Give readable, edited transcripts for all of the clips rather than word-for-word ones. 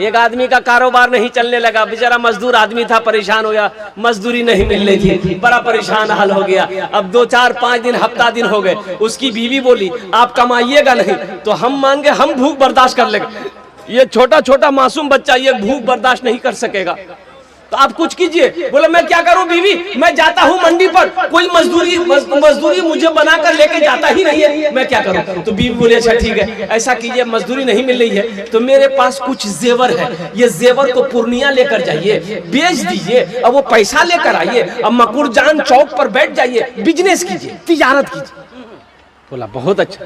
एक आदमी का कारोबार नहीं चलने लगा, बेचारा मजदूर आदमी था, परेशान हो गया, मजदूरी नहीं मिल रही थी, बड़ा परेशान हाल हो गया। अब 2 4 5 दिन हफ्ता दिन हो गए, उसकी बीवी बोली आप कमाइएगा नहीं तो हम मांगे, हम भूख बर्दाश्त कर लेंगे। ये छोटा छोटा मासूम बच्चा ये भूख बर्दाश्त नहीं कर सकेगा, तो आप कुछ कीजिए। बोला मैं क्या करूं बीवी, मैं जाता हूं मंडी पर, कोई मजदूरी मुझे बनाकर लेके जाता ही नहीं है, मैं क्या करूं। तो बीवी बोले अच्छा ठीक है, ऐसा कीजिए, मजदूरी नहीं मिल रही है तो मेरे पास कुछ जेवर है, ये जेवर को पूर्णिया लेकर जाइए, बेच दीजिए, अब वो पैसा लेकर आइए, अब मकुरजान चौक पर बैठ जाइए, बिजनेस कीजिए, तिजारत कीजिए। बोला बहुत अच्छा।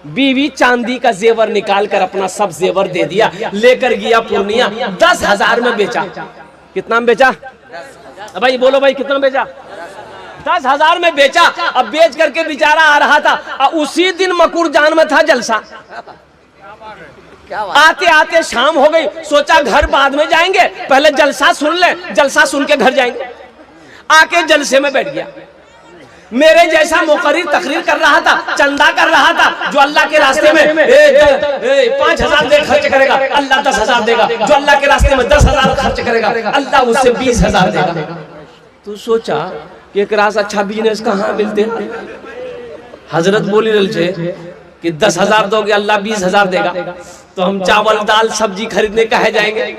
बीवी चांदी का जेवर निकाल कर अपना सब जेवर दे दिया, लेकर गया पूर्णिया, 10,000 में बेचा। कितना में बेचा भाई, बोलो भाई कितना बेचा? 10,000 में बेचा। अब बेच करके बेचारा आ रहा था, उसी दिन मकुरजान में था जलसा। आते आते शाम हो गई, सोचा घर बाद में जाएंगे, पहले जलसा सुन ले, जलसा सुन के घर जाएंगे। आके जलसे में बैठ गया। मेरे जैसा मुकर्रिर तकरीर कर रहा था, चंदा कर रहा था, जो अल्लाह के रास्ते में 5,000 दे खर्च करेगा अल्लाह 10,000 देगा, जो अल्लाह के रास्ते में 10,000 खर्च करेगा अल्लाह उससे 20,000 देगा। तो सोचा कि एक रास अच्छा बिजनेस कहाँ मिलते। हजरत बोली रल कि 10,000 दोगे अल्लाह 20,000 देगा, तो हम चावल दाल सब्जी खरीदने कहे जाएंगे।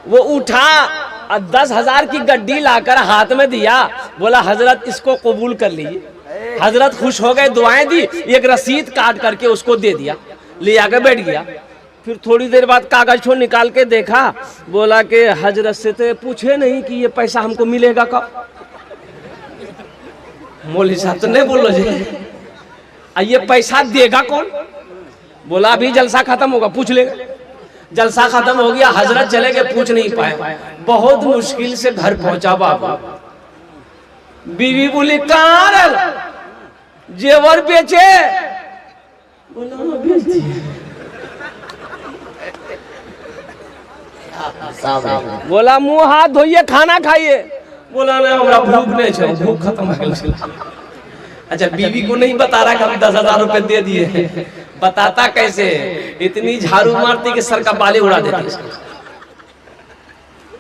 वो उठा 10,000 की गड्डी लाकर हाथ में दिया, बोला हजरत इसको कबूल कर लीजिए। हजरत खुश हो गए, दुआएं दी, एक रसीद काट करके उसको दे दिया, ले आकर बैठ गया। फिर थोड़ी देर बाद कागज को निकाल के देखा, बोला कि हजरत से तो पूछे नहीं कि ये पैसा हमको मिलेगा कब। मौलवी साहब तो नहीं बोलो जी, ये पैसा देगा कौन? बोला अभी जलसा खत्म होगा पूछ लेगा। जलसा खत्म हो गया, हजरत चले गए, पूछ नहीं पाए। बहुत मुश्किल से घर पहुंचा बाबा। बीवी बोली कहाँ जेवर बेचे? बोला बेच दिए। बोला मुंह हाथ धोइए, खाना खाइए। बोला नहीं हमरा भूख नहीं है, भूख खत्म हो गई। अच्छा बीवी को नहीं बता रहा कि हम 10,000 रुपए दे दिए, बताता कैसे? इतनी झाड़ू मारती कि सर का बाले उड़ा देती।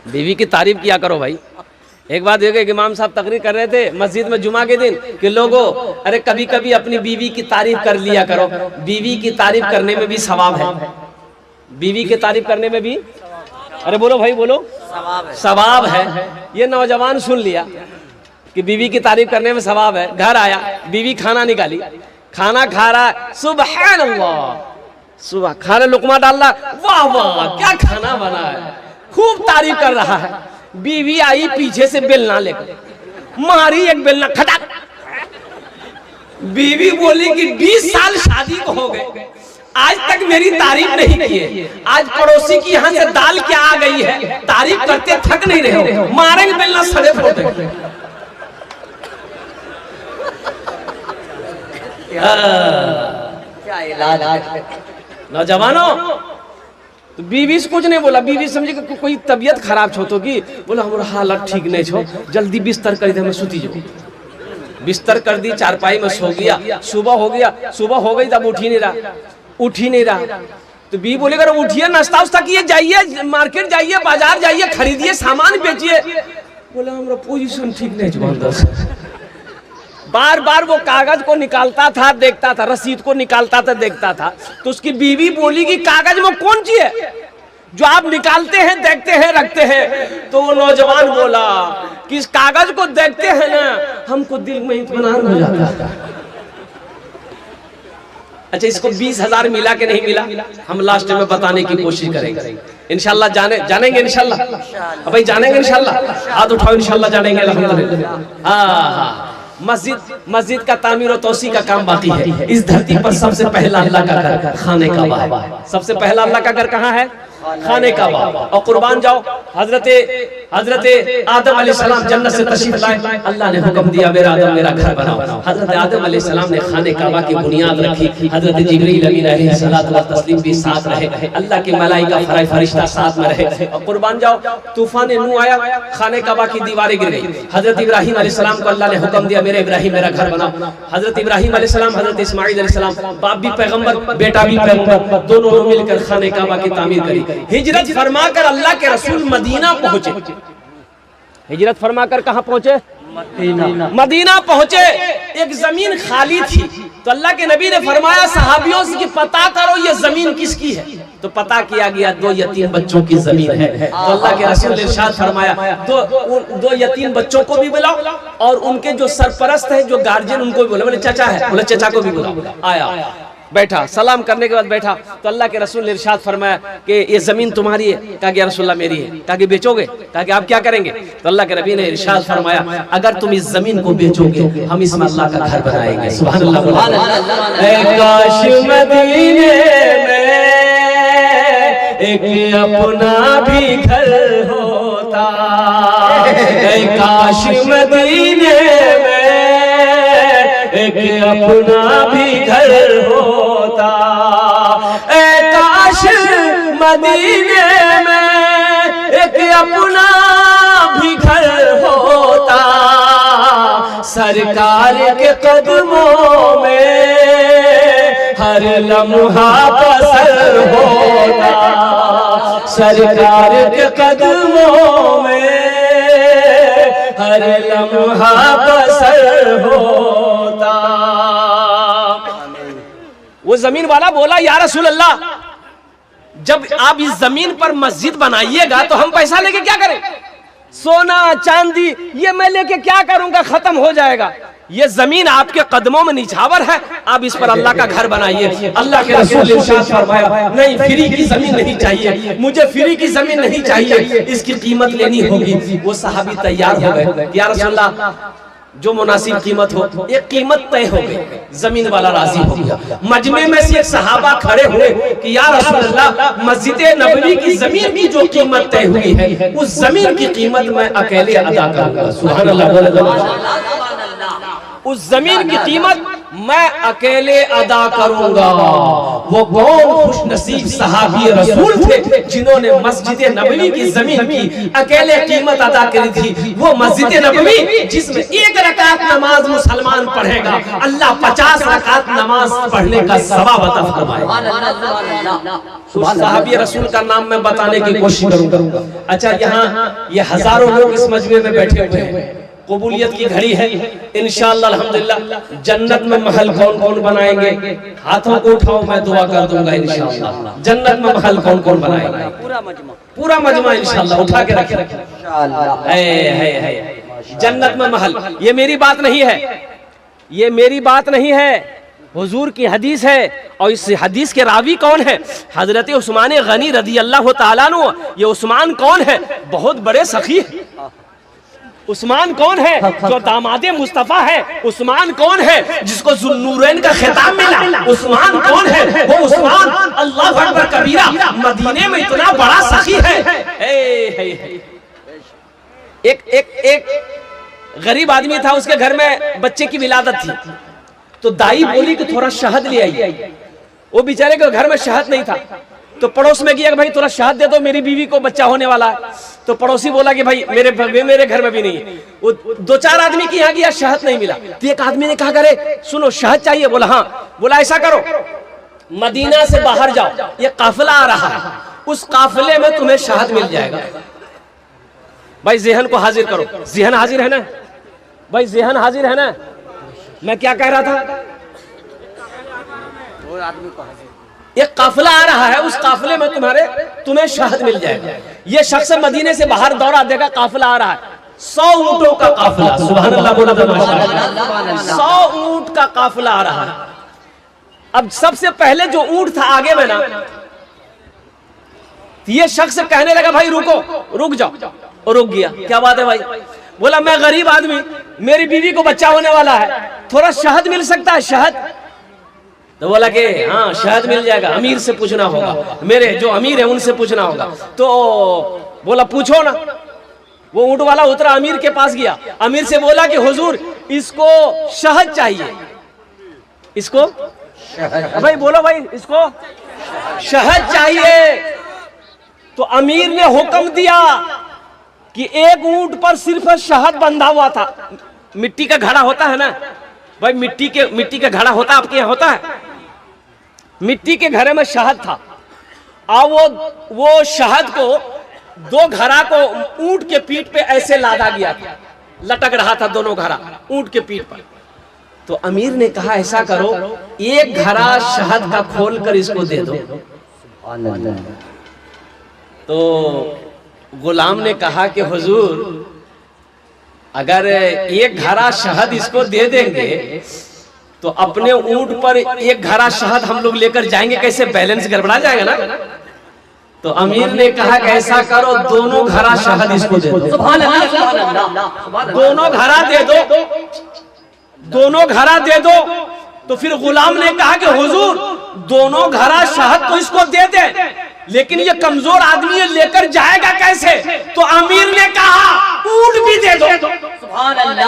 बीवी की तारीफ किया करो भाई। एक बात देखो, इमाम साहब तकरीर कर रहे थे मस्जिद में जुमा के दिन कि लोगों अरे कभी कभी अपनी बीवी की तारीफ कर लिया करो, बीवी की तारीफ करने में भी सवाब है। बीवी की तारीफ करने में भी, अरे बोलो भाई बोलो, सवाब है। ये नौजवान सुन लिया कि बीवी की तारीफ करने में सवाब है। घर आया, बीवी खाना निकाली, खाना खा रहा है, सुबहान अल्लाह, सुबह खाने लुकमा डाल रहा, वाह वाह क्या खाना बना है, खूब तारीफ कर रहा है। बीवी आई पीछे से बेलना लेकर, मारी एक बेलना खटाक। बीवी बोली कि 20 साल शादी को हो गए, आज तक मेरी तारीफ नहीं की है। आज पड़ोसी की यहाँ से दाल क्या आ गई है, तारीफ करते थक नहीं रहे हो, मारेंगे बेलना सड़े फोड़ देंगे। क्या इलाज नौजवानों। तो बीवी से कुछ नहीं बोला, बीवी समझे कि कोई तबीयत खराब छो तो की। बोला हमारा हालत ठीक नहीं छो, जल्दी बिस्तर कर दे, मैं सुती जाऊँ। बिस्तर कर दी, चारपाई में सो गया। सुबह हो गया, सुबह हो गई तब उठ ही नहीं रहा। तो बीवी बोले अगर उठिए, नाश्ता उस्ता किए, जाइए मार्केट जाइए, बाजार जाइए, खरीदिए, सामान बेचिए। बोला हमारा पोजीशन ठीक नहीं छो। बार बार वो कागज को निकालता था, देखता था, रसीद को निकालता था, देखता था। तो उसकी बीवी बोली कि कागज में कौन सी है जो आप निकालते हैं, देखते हैं, रखते हैं? तो वो नौजवान बोला कि इस कागज को देखते हैं ना, हमको दिल में इत्मीनान हो जाता है। अच्छा इसको 20,000 मिला कि नहीं मिला, हम लास्ट में बताने की कोशिश करेंगे इंशाल्लाह। जानेंगे इंशाल्लाह भाई, जानेंगे इंशाल्लाह। हाथ उठाओ, इंशाल्लाह जानेंगे अल्हम्दुलिल्लाह। हाँ, मस्जिद का तामीर और तौसी का काम बाकी है। इस धरती पर सबसे पहला अल्लाह का घर खाने काबा है। सबसे पहला अल्लाह का घर कहाँ है? खाने काबा। और कुर्बान जाओ, हजरत आदम अलैहिस्सलाम जन्नत से तशरीफ लाए, अल्लाह ने हुक्म दिया मेरा आदम मेरा घर बनाओ। हजरत आदम अलैहिस्सलाम ने खाने काबा की बुनियाद रखी। हजरत जिब्रील अलैहिस्सलातु व तस्लीम भी साथ रहे, अल्लाह के मलाइका फरिश्ता साथ में रहे। और कुर्बान जाओ, तूफान नूह आया, खाने काबा की दीवारें गिर गई। हजरत इब्राहिम अलैहिस्सलाम को अल्लाह ने हुक्म दिया मेरे इब्राहिम मेरा घर बनाओ। हजरत इब्राहिम अलैहिस्सलाम, हजरत इस्माइल अलैहिस्सलाम, बाप भी पैगंबर बेटा भी पैगंबर, दोनों मिलकर खाने काबा की तामीर करी। हिजरत फरमाकर अल्लाह के रसूल मदीना पहुंचे। हिजरत फरमाकर कहां पहुंचे? मदीना पहुंचे। एक जमीन खाली थी, तो अल्लाह के नबी ने फरमाया सहाबियों से कि पता करो ये जमीन किसकी है। तो पता किया गया 2 यतीम बच्चों की जमीन है। तो अल्लाह के रसूल ने इरशाद फरमाया दो यतीम बच्चों को भी बुलाओ और उनके जो सरपरस्त है, जो गार्जियन, उनको भी बुलाओ। बोले चाचा है, बोले चाचा को भी बुलाओ। आया, बैठा, सलाम करने के बाद बैठा। तो अल्लाह के रसूल ने इरशाद फरमाया कि ये जमीन तुम्हारी है? कहा कि या रसूलल्लाह मेरी है। कहा कि बेचोगे? कहा कि आप क्या करेंगे? तो अल्लाह के नबी ने इरशाद फरमाया अगर तुम इस जमीन को बेचोगे हम इसमें अल्लाह का घर बनाएंगे। सुभान अल्लाह। काश मदीने में एक अपना भी घर होता, काश मदीने में एक अपना भी घर होता, काश मदीने में एक अपना भी घर होता, सरकार के कदमों में हर लम्हा बसर होता, सरकार के कदमों में हर लम्हा बसर होता। वो जमीन वाला बोला या रसूल अल्लाह, जब आप इस जमीन पर मस्जिद बनाइएगा तो हम पैसा लेके क्या करें? सोना चांदी ये मैं लेके क्या करूंगा, खत्म हो जाएगा। ये जमीन आपके कदमों में निछावर है, आप इस पर अल्लाह का घर बनाइए। अल्लाह के रसूल ने इरशाद फरमाया नहीं, फ्री की जमीन नहीं चाहिए मुझे, फ्री की जमीन नहीं चाहिए, इसकी कीमत लेनी होगी। वो सहाबी तैयार हो गए, या रसूल अल्लाह जो मुनासिब कीमत हो, एक कीमत तय हो गई। जमीन वाला राजी हो गया। मजमे में से एक सहाबा खड़े हुए कि या रसूल अल्लाह मस्जिद नबवी की जमीन की जो कीमत तय हुई है उस जमीन की कीमत मैं अकेले अदा करूंगा। सुभान अल्लाह। उस जमीन की कीमत मैं अकेले अदा करूंगा। वो कौन खुशनसीब सहाबी रसूल थे जिन्होंने मस्जिद नबवी की जमीन की अकेले कीमत अदा करी थी। वो मस्जिद नबवी जिसमें 1 रकात नमाज मुसलमान पढ़ेगा, अल्लाह 50 रकात नमाज पढ़ने का सवाब अता फरमाएगा। सहाबी रसूल का नाम मैं बताने की कोशिश करूंगा। अच्छा, यहाँ ये हजारों लोग इस मजमे में बैठे हुए हैं, कबूलियत की घड़ी है। इंशाअल्लाह अल्हम्दुलिल्लाह जन्नत में महल कौन कौन बनाएंगे? हाथों को उठाओ, मैं दुआ कर दूंगा इंशाअल्लाह। जन्नत में महल कौन कौन बनाएंगे? पूरा मजमा इंशाअल्लाह उठा के रखे। जन्नत में महल, ये मेरी बात नहीं है, ये मेरी बात नहीं है, हुजूर की हदीस है। और इस हदीस के रावी कौन है? हजरत उस्मान गनी रदी अल्लाह तआला अन्हु। ये उस्मान कौन है? बहुत बड़े सखी है। उस्मान कौन है? जो दामादे मुस्तफा है। उस्मान कौन है? जिसको ज़ुन्नूरैन का खिताब मिला। उस्मान कौन है? वो उस्मान अल्लाह अकबर कबीरा, मदीने में इतना बड़ा सखी है। एक गरीब आदमी था, उसके घर में बच्चे की विलादत थी, तो दाई बोली कि थोड़ा शहद ले आई। वो बेचारे के घर में शहद नहीं था, तो पड़ोस में गया कि भाई थोड़ा शहद दे दो, मेरी बीवी को बच्चा होने वाला है। तो पड़ोसी बोला कि भाई मेरे घर में भी नहीं है। वो 2-4 आदमी के यहाँ गया, शहद नहीं मिला। तो एक आदमी ने कहा करे सुनो शहद चाहिए? बोला हाँ। बोला ऐसा करो, मदीना से बाहर जाओ, ये काफिला आ रहा है, उस काफिले में तुम्हें शहद मिल जाएगा। भाई ज़हन को हाजिर करो, ज़हन हाजिर है ना भाई, ज़हन हाजिर है ना। मैं क्या कह रहा था? वो आदमी को एक काफिला आ रहा है, उस काफिले में तुम्हें शहद मिल जाएगा। ये शख्स मदीने से बाहर दौड़ा देगा, काफिला आ रहा है, 100 ऊंटों का काफिला। सुभान अल्लाह बोला तो माशाअल्लाह। 100 ऊंट का काफिला आ रहा है। अब सबसे पहले जो ऊंट था आगे में ना, ये शख्स कहने लगा भाई रुको, रुक जाओ, और रुक गया। क्या बात है भाई? बोला मैं गरीब आदमी, मेरी बीवी को बच्चा होने वाला है, थोड़ा शहद मिल सकता है? शहद? तो बोला कि हाँ शहद मिल जाएगा, अमीर से पूछना होगा, मेरे जो अमीर है उनसे पूछना होगा। तो बोला पूछो ना। वो ऊंट वाला उतरा, अमीर के पास गया, अमीर से बोला कि हुजूर इसको शहद चाहिए। इसको भाई बोलो भाई, इसको शहद चाहिए। तो अमीर ने हुक्म दिया कि एक ऊंट पर सिर्फ शहद बंधा हुआ था। मिट्टी का घड़ा होता है ना भाई, मिट्टी का घड़ा होता है, आपके यहाँ होता है? मिट्टी के घड़े में शहद था। और वो शहद को 2 घड़ा को ऊंट के पीठ पे ऐसे लादा गया था, लटक रहा था दोनों घड़ा ऊंट के पीठ पर। तो अमीर ने कहा ऐसा करो, 1 घड़ा शहद का खोल कर इसको दे दो। तो गुलाम ने कहा कि हुजूर, अगर 1 घड़ा शहद इसको दे देंगे तो अपने ऊंट पर 1 घड़ा शहद हम लोग लेकर जाएंगे कैसे, बैलेंस गड़बड़ा जाएगा ना। तो अमीर ने कहा कि ऐसा करो, दोनों घड़ा शहद इसको दे दो। सुभान अल्लाह, दोनों घड़ा दे दो, दोनों घड़ा दे दो। तो फिर गुलाम ने कहा कि हुजूर, दोनों घड़ा शहद तो इसको दे दे, लेकिन ये कमजोर आदमी ये लेकर जाएगा कैसे। तो अमीर ने कहा ऊंट भी दे दो। सुभान अल्लाह,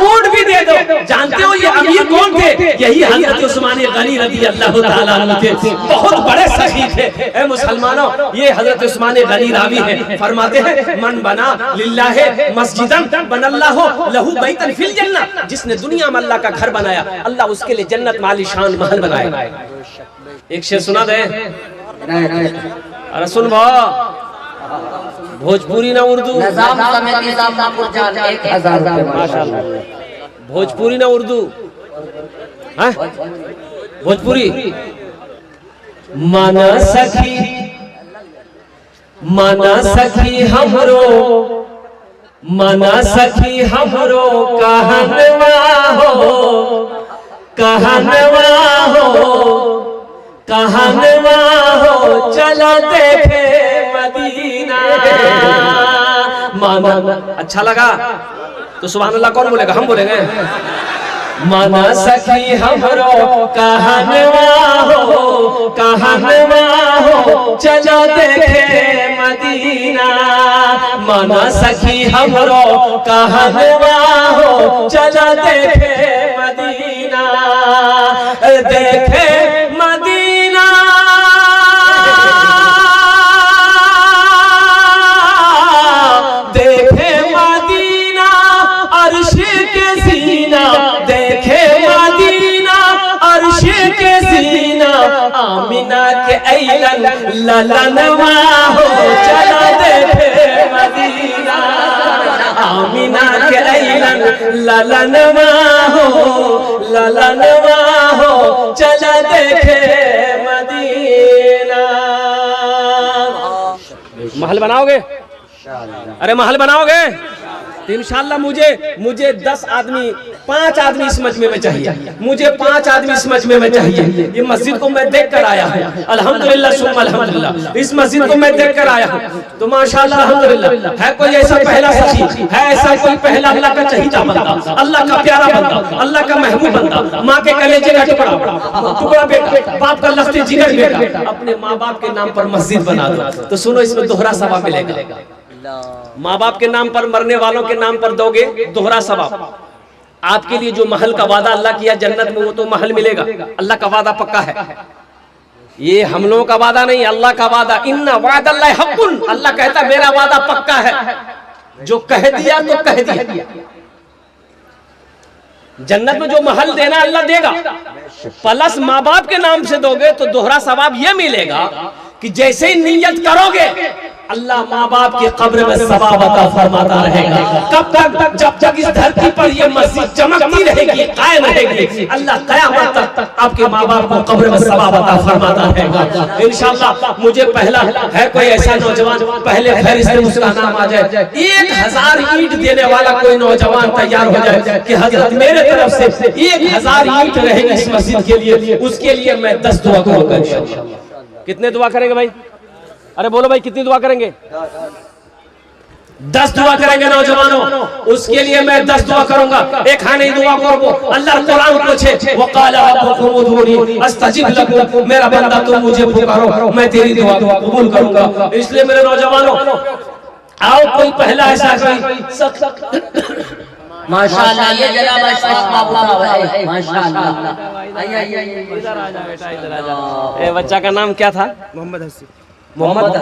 ऊंट भी दे दो। जानते हो ये अमीर कौन थे? यही हजरत उस्मान गनी रज़ी अल्लाह ताला अन्हु थे, बहुत बड़े सखी थे। ए मुसलमानों, ये हजरत उस्मान गनी रावी है, फरमाते हैं मन बना लिल्लाहि मस्जिदन बनल्लाहु लहू बैतन फिल जन्नह। जिसने दुनिया में अल्लाह का घर बनाया, अल्लाह उसके लिए जन्नत में आलीशान महल बनाएगा। एक शेर सुना दे, अरे सुन भाव, भोजपुरी ना उर्दू, माशाल्लाह, भोजपुरी ना उर्दू, हाँ भोजपुरी। माना सखी हमरो, माना सखी हमरो कहनवा हो, कहनवा हो, कहनवा हो, चला देखे मदीना। माना अच्छा लगा तो सुभान अल्लाह कौन बोलेगा? हम बोलेंगे। माना सखी हमरो कहनवा हो, कहनवा हो, चला देखे मदीना। माना सखी हमरो कहनवा हो, चला देखे मदीना। देखे मदीना, देखे मदीना अर्श के सीना, देखे मदीना अर्श के सीना। आमिना के ऐलन ललनवा हो, चला देखे मदीना। आमिना के ऐलन ललनवा हो, ललनवा हो, चला देखे मदीना। महल बनाओगे? अरे महल बनाओगे तो इंशाल्लाह मुझे 10 आदमी, 5 आदमी इस मजमे में चाहिए, मुझे 5 आदमी इस मजमे में चाहिए। ये मस्जिद को मैं देख कर आया हूँ, अल्हम्दुलिल्लाह सुम्मा अल्हम्दुलिल्लाह। इस मस्जिद को मैं देख कर आया हूँ, तो माशाल्लाह अल्हम्दुलिल्लाह। है कोई ऐसा पहला सखी, है ऐसा कोई पहला अल्लाह का चहीता बंदा, अल्लाह का प्यारा बंदा, अल्लाह का महबूब बंदा, माँ के कलेजे का टुकड़ा बेटा, बाप का लफ्ते जिगर बेटा, अपने माँ बाप के नाम पर मस्जिद बना दो। तो सुनो, इसमें दोहरा सवाब मिलेगा। माँ बाप के नाम पर, मरने वालों के नाम पर दोगे, दोहरा सवाब। आपके लिए जो महल का वादा अल्लाह किया जन्नत में, वो तो महल मिलेगा। अल्लाह का वादा पक्का है, ये हम लोगों का वादा नहीं, अल्लाह का वादा। इन्ना वादल्लाहि हक़्क़ुन, अल्लाह कहता मेरा वादा पक्का है, जो कह दिया तो कह दिया। जन्नत में जो महल देना अल्लाह देगा, प्लस माँ बाप के नाम से दोगे तो दोहरा सवाब ये मिलेगा कि जैसे ही नियत करोगे अल्लाह माँ बाप के कब्र में सवाब अता फरमाता रहेगा। कब तक? जब तक इस धरती पर ये मस्जिद चमकती रहेगी, कायम रहेगी, अल्लाह क़यामत तक आपके माँ बाप को कब्र में सवाब अता फरमाता रहेगा इंशाअल्लाह। मुझे पहला है कोई ऐसा नौजवान, पहले फहरिस्त में उसका नाम आ जाए, 1000 ईंट देने वाला कोई नौजवान तैयार हो जाए कि हजरत मेरे तरफ से 1000 ईंट रहेगी इस मस्जिद के लिए, उसके लिए मैं 10 दुआ करूंगा इंशाअल्लाह। कितने दुआ करेंगे भाई? अरे बोलो भाई, कितनी दुआ करेंगे? 10 दुआ करेंगे नौजवानों, उसके लिए मैं 10 दुआ करूंगा। एक खाने दुआ करो, अल्लाह कुरान पूछे वक़ाला रब्बुकुम उदूनी अस्तजिब लकुम, मेरा बंदा तुम मुझे पुकारो मैं तेरी दुआ कबूल करूंगा। इसलिए मेरे नौजवानों, आओ कोई पहला ऐसा माशाअल्लाह, ये जनाब अशफाक बाबू साहब है, माशाअल्लाह। इधर आ जा बेटा, इधर आ जा। ए बच्चा का नाम क्या था? मोहम्मद हसीब। मोहम्मद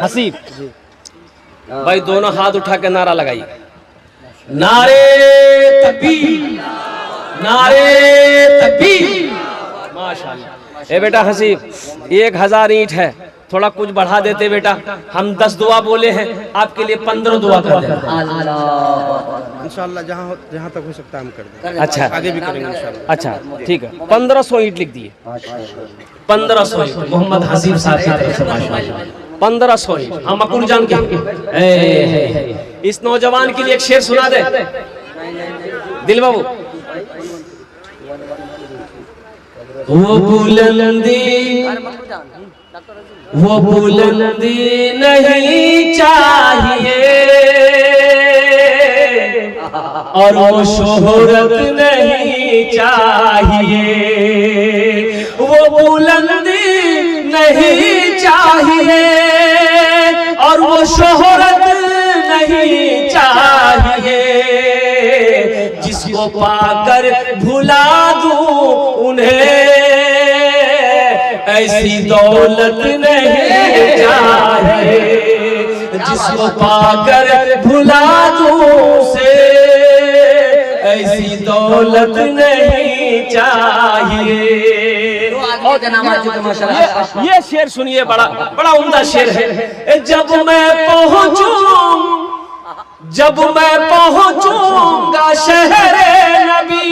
हसीब जी। भाई दोनों हाथ उठा के नारा लगाइए, नारे तकबीर, नारे तकबीर। माशाअल्लाह। ए बेटा हसीब, 1000 ईंट है, थोड़ा कुछ बढ़ा देते बेटा। हम 10 दुआ बोले हैं, आपके लिए 15 दुआ कर दें। इंशाल्लाह जहाँ तक हो सकता है हम कर देंगे। अच्छा, आगे भी करेंगे इंशाल्लाह। अच्छा ठीक है। 1500 ईंट लिख दिए, 1500 ईंट मोहम्मद हसीब साहब की तरफ से माशाल्लाह 1500 ईंट। हम मकुल जान के इस नौजवान के लिए एक शेर सुना दे दिल बाबू। वो बुलंदी नहीं चाहिए और वो शोहरत नहीं चाहिए, वो बुलंदी नहीं चाहिए और वो शोहरत नहीं चाहिए, जिसको पाकर भुला दूं उन्हें ऐसी दौलत नहीं चाहिए, जिसको पाकर भुला दूं से ऐसी दौलत नहीं चाहिए। ये शेर सुनिए, बड़ा बड़ा उम्दा शेर है। जब मैं पहुंचूंगा शहरे नबी,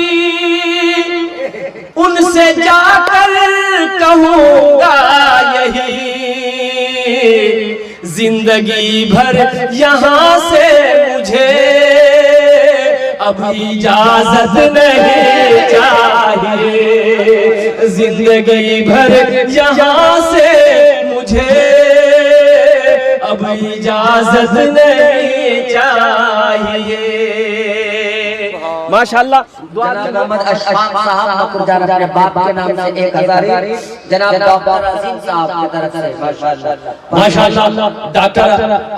उनसे जाकर कहूंगा यही, जिंदगी भर यहाँ से मुझे अब इजाजत नहीं चाहिए, जिंदगी भर यहाँ से मुझे अब इजाजत नहीं चाहिए। माशाल्लाह। मोहम्मद अशफाक साहब मकुरजान अपने बाप के नाम से 1000 जनाब डॉक्टर अजीम साहब की तरफ से माशाल्लाह डॉक्टर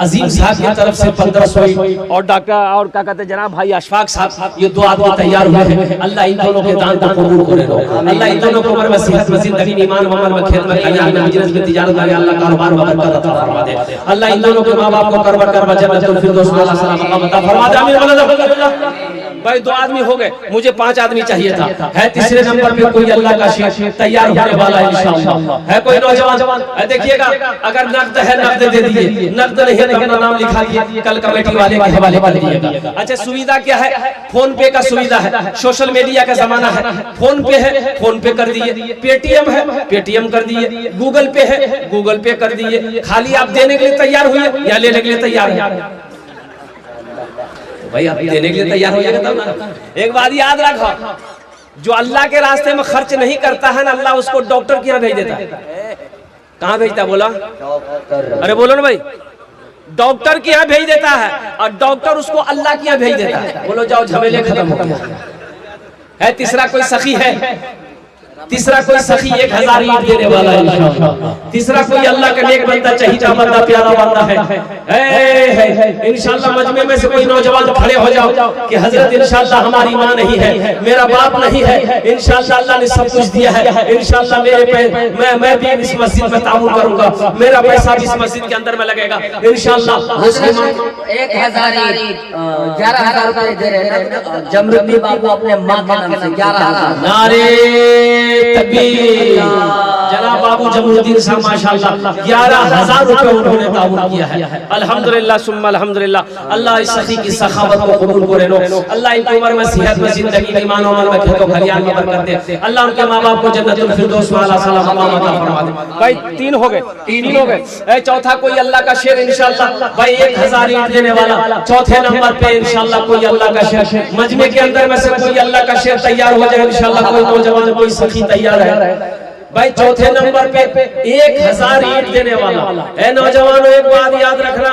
अजीम साहब की तरफ से 1500 और डॉक्टर और क्या कहते हैं जनाब भाई अशफाक साहब, ये दो आदमी तैयार हुए हैं। अल्लाह इन दोनों के दान को कबूल करे। अल्लाह इन दोनों को उम्र में सेहत में जिंदगी में ईमान अमल में खेत में कल्याण में बिजनेस में तिजारत में अल्लाह कारोबार में बरकत अता फरमा दे। अल्लाह इन दोनों के मां बाप को करवर कर जन्नतुल फिरदौस में अल्लाह सलाम अता फरमा दे। आमीन। भाई 2 आदमी हो गए, मुझे 5 आदमी चाहिए था। है तीसरे नंबर पे कोई अल्लाह का शेर तैयार होने वाला है इंशाअल्लाह। है कोई नौजवान? देखिएगा, अगर नकद है नकद दे दीजिए, नकद नहीं है तो अपना नाम लिखा दिए, कल कमेटी वाले के हवाले कर दीजिएगा। अच्छा, सुविधा क्या है? फोन पे का सुविधा है, सोशल मीडिया का जमाना है। फोन पे है, फोन पे कर दिए। पेटीएम है, पेटीएम कर दिए। गूगल पे है, गूगल पे कर दिए। खाली आप देने के लिए तैयार हुए या लेने के लिए तैयार है? भाई आप देने के लिए तैयार हो जाएगा तब ना। एक बात याद रखो, जो अल्लाह के रास्ते में खर्च नहीं करता है ना, अल्लाह उसको डॉक्टर के यहाँ भेज देता है। कहाँ भेजता है बोला? अरे बोलो ना भाई, डॉक्टर के यहाँ भेज देता है और डॉक्टर उसको अल्लाह के यहाँ भेज देता है। बोलो जाओ, झमेले खत्म हो गया। है तीसरा कोई सखी है? तीसरा कोई सखी 1000 ईंट देने वाला है इंशाअल्लाह। तीसरा कोई अल्लाह का नेक बंदा, चाहिदा बंदा, प्यारा बंदा है इंशाअल्लाह। मजमे में से कोई नौजवान खड़े हो जाओ कि हजरत इंशाअल्लाह हमारी माँ नहीं है, मेरा बाप नहीं है, इंशाअल्लाह अल्लाह ने सब कुछ दिया है, इंशाअल्लाह मेरे पे मैं भी इस मस्जिद में ताउन करूंगा, मेरा पैसा भी इस मस्जिद के अंदर में लगेगा इंशाअल्लाह। 1000 11,000 रुपए दे रहे हैं जमरुद्दीन बाबू अपने माँ के नाम से 11,000। नारे तकबीर। जनाब बाबू जमरुद्दीन साहब माशाल्लाह 11,000 रुपए उन्होंने ताउन किया है। अल्हम्दुलिल्लाह सुम्मा अल्हम्दुलिल्लाह। अल्लाह इस सखी की सखावत को कबूल करे। अल्लाह इनकी उम्र में सेहत में जिंदगी में ईमान अमल में खेतों खलियान में बरकत दे। अल्लाह उनके मां बाप को जन्नतुल फिरदौस में अल्लाह सलाम अता फरमा दे। भाई 3 हो गए, 3 हो गए। चौथा कोई अल्लाह का शेर इंशाअल्लाह। भाई 1000 ईंट देने वाला चौथे नंबर पे इंशाअल्लाह कोई अल्लाह का शेर। मजमे के अंदर में से कोई अल्लाह का शेर तैयार हो जाए इंशाअल्लाह। कोई नौजवान कोई सखी तैयार है भाई चौथे नंबर पे 1000 ईंट देने वाला है। नौजवानों एक बात याद रखना,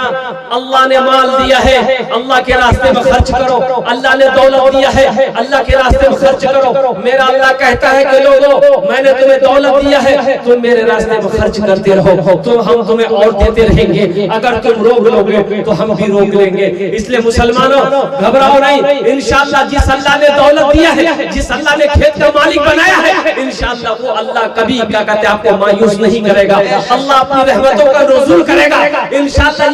अल्लाह ने माल दिया है, अल्लाह के रास्ते में खर्च करो। अल्लाह ने दौलत दिया है, अल्लाह के रास्ते में खर्च करो। मेरा अल्लाह कहता है कि लोगों, मैंने तुम्हें दौलत दिया है, तुम मेरे रास्ते में खर्च करते रहो, तो हम तुम्हें और देते रहेंगे। अगर तुम रोक लोगे तो हम भी रोक लेंगे। इसलिए मुसलमानों घबराओ नहीं, इंशाअल्लाह जिस अल्लाह ने दौलत दिया है, जिस अल्लाह ने खेत का मालिक बनाया है, इंशाअल्लाह वो अल्लाह कभी कभी क्या कहते हैं आपको मायूस नहीं करेगा। अल्लाह अपनी रहमतों का नुज़ूल करेगा इंशाअल्लाह।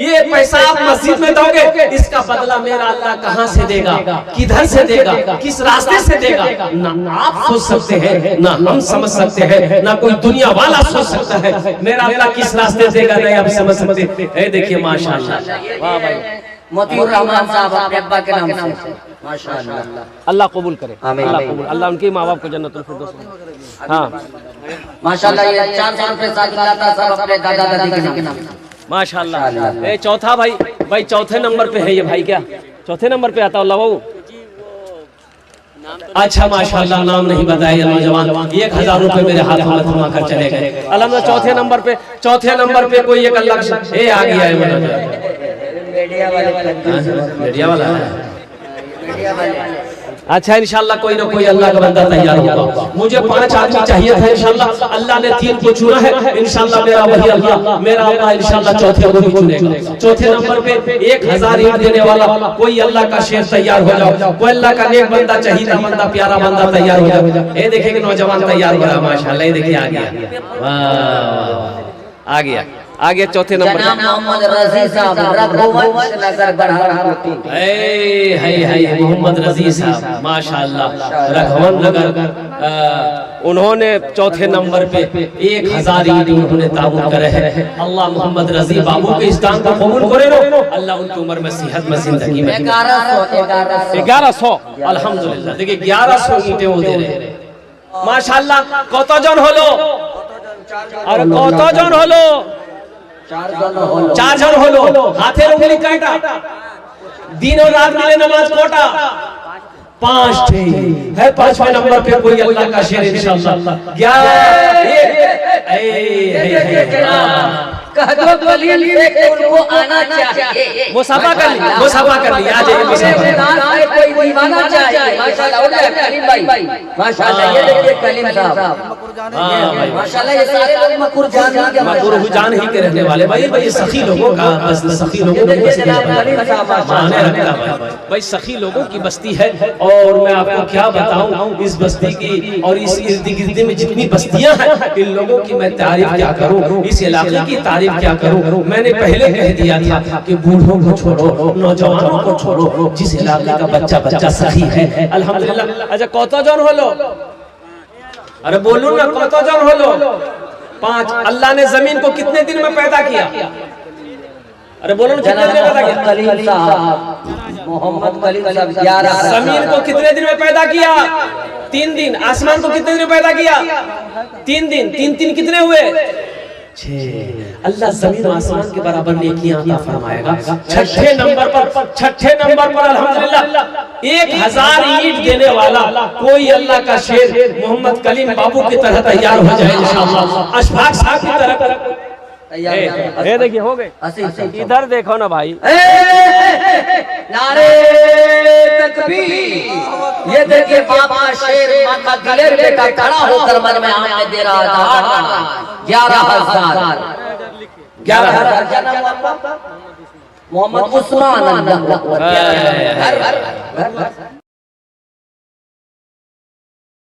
ये पैसा आप मस्जिद में दोगे, इसका बदला मेरा अल्लाह कहाँ से देगा, किधर से देगा, किस रास्ते से देगा, ना आप सोच सकते हैं, ना हम समझ सकते हैं, ना कोई दुनिया वाला सोच सकता है मेरा अल्लाह किस रास्ते देगा, नहीं आप समझ सकते। देखिए माशाअल्लाह, वाह भाई, मोतीउर रहमान साहब अपने अब्बा के नाम से माशाअल्लाह। अल्लाह कबूल करे, आमीन। अल्लाह कबूल, अल्लाह उनके माँ बाप को जन्नतुल फिरदौस में। हाँ माशाअल्लाह, ये 400 रुपए साथ सब अपने दादा दादी के नाम। माशाअल्लाह। ये चौथा भाई चौथे नंबर पे है ये भाई, क्या चौथे नंबर पे आता अल्लाह बाबू? अच्छा माशाअल्लाह, नाम नहीं बताया नौजवान, 1000 रुपए मेरे हाथों में थमा कर चले गए। अल्हम्दुलिल्लाह चौथे नंबर पे कोई एक अल्लाह ये आ गया है, मीडिया वाला है। अच्छा इंशाल्लाह कोई ना कोई अल्लाह का बंदा तैयार होगा। मुझे 5 आदमी चाहिए था इंशाल्लाह, अल्लाह ने 3 को चुना है इंशाल्लाह। मेरा वही अल्लाह, मेरा अल्लाह इंशाल्लाह चौथे को भी चुनेगा। चौथे नंबर पे 1000 ईंट देने वाला कोई अल्लाह का शेर तैयार हो जाओ। कोई अल्लाह का नेक बंदा, चाहिए बंदा, प्यारा बंदा तैयार हो जाओ। ये देखिए कि नौजवान तैयार हो रहा माशाल्लाह, ये देखिए आ गया, वाह आ गया चौथे नंबर जनाब मोहम्मद रजी साहब रघुवंश नगर बरहरपुर। है मोहम्मद रजी साहब माशाअल्लाह, रघुवंश नगर। उन्होंने चौथे नंबर पे 1000 ईंट उन्होंने ताबूत करे है। अल्लाह मोहम्मद रजी बाबू के इस दान को कबूल करे रो, अल्लाह उनकी उम्र में सेहत में जिंदगी में 1100 अल्हम्दुलिल्लाह। देखिए 1100 ईंटें वो दे रहे माशाअल्लाह। কতজন হলো? আর কতজন হলো? 4 জন হলো। হাতের উঙ্গলি কয়টা? दिन और रात मिले नमाज कोटा 5 है। 5वें नंबर पे कोई अल्लाह का शेर इंशाअल्लाह। कह दो कलील से कि उनको आना चाहिए। मुसाफा कर ली, मुसाफा कर ली, आ जाइए मुसाफा। कोई दीवाना चाहिए माशाअल्लाह। कलीम भाई माशाअल्लाह, ये देखिए कलीम साहब माशाअल्लाह, ये सारे लोग मकरूर जान ही के रहने वाले भाई सखी लोगों का, बस सखी लोगों की बस्ती है भाई, सखी लोगों की बस्ती है। और मैं आपको क्या बताऊं इस बस्ती की और इस इर्द गिर्द में जितनी बस्तियां हैं, इन लोगों की मैं तारीफ क्या करूं, इस इलाके की तारीफ क्या करूं। मैंने पहले कह दिया था कि बूढ़ों को छोड़ो, नौजवानों को छोड़ो, जिस इलाके का बच्चा सखी है अल्हम्दुलिल्लाह। अच्छा কতজন হলো? अरे बोलो ना কতজন হলো? 5। अल्लाह ने जमीन को कितने दिन में पैदा किया? अरे बोलो ना कितने दिन में पैदा किया? कलीम साहब मोहम्मद कलीम साहब 11। जमीन को कितने दिन में पैदा किया? 3 दिन। आसमान को कितने दिन में पैदा किया? 3 दिन। 3 कितने हुए? 6। अल्लाह जमीन और आसमान के बराबर नेकियां अता फरमाएगा। छठे नंबर पर अल्हम्दुलिल्लाह 1000 ईंट देने वाला कोई अल्लाह का शेर मोहम्मद कलीम बाबू की तरह तैयार हो जाए इंशाअल्लाह। अशफाक साहब की तरह ये देखिए हो गए। इधर देखो ना भाई, नारे तकबीर। ये देखिए बाप का शेर, मां का दिलेर बेटा खड़ा होकर मन में आने दे रहा था। 11,000 जन्म मोहम्मद उस्मान।